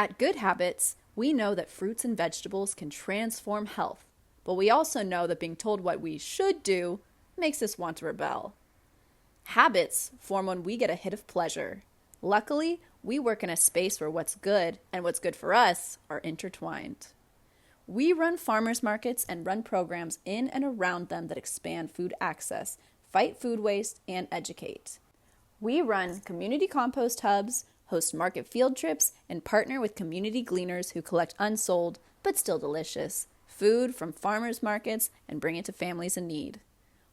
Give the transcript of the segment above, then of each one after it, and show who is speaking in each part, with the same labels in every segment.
Speaker 1: At Good Habits, we know that fruits and vegetables can transform health, but we also know that being told what we should do makes us want to rebel. Habits form when we get a hit of pleasure. Luckily, we work in a space where what's good and what's good for us are intertwined. We run farmers markets and run programs in and around them that expand food access, fight food waste, and educate. We run community compost hubs, host market field trips, and partner with community gleaners who collect unsold, but still delicious, food from farmers markets and bring it to families in need.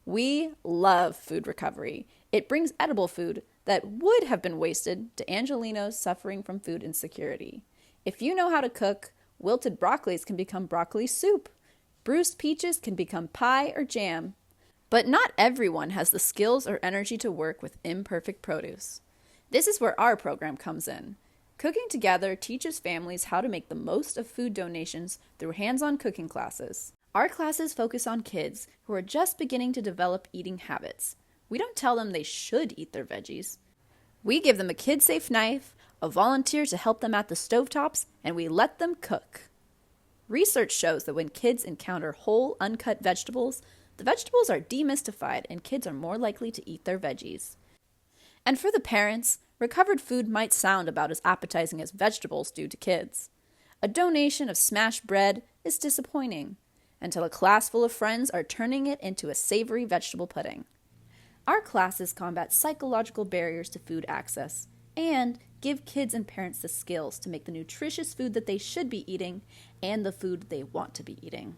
Speaker 1: We love food recovery. It brings edible food that would have been wasted to Angelinos suffering from food insecurity. If you know how to cook, wilted broccolis can become broccoli soup. Bruised peaches can become pie or jam. But not everyone has the skills or energy to work with imperfect produce. This is where our program comes in. Cooking Together teaches families how to make the most of food donations through hands-on cooking classes. Our classes focus on kids who are just beginning to develop eating habits. We don't tell them they should eat their veggies. We give them a kid-safe knife, a volunteer to help them at the stovetops, and we let them cook. Research shows that when kids encounter whole, uncut vegetables, the vegetables are demystified and kids are more likely to eat their veggies. And for the parents, recovered food might sound about as appetizing as vegetables do to kids. A donation of smashed bread is disappointing, until a class full of friends are turning it into a savory vegetable pudding. Our classes combat psychological barriers to food access and give kids and parents the skills to make the nutritious food that they should be eating and the food they want to be eating.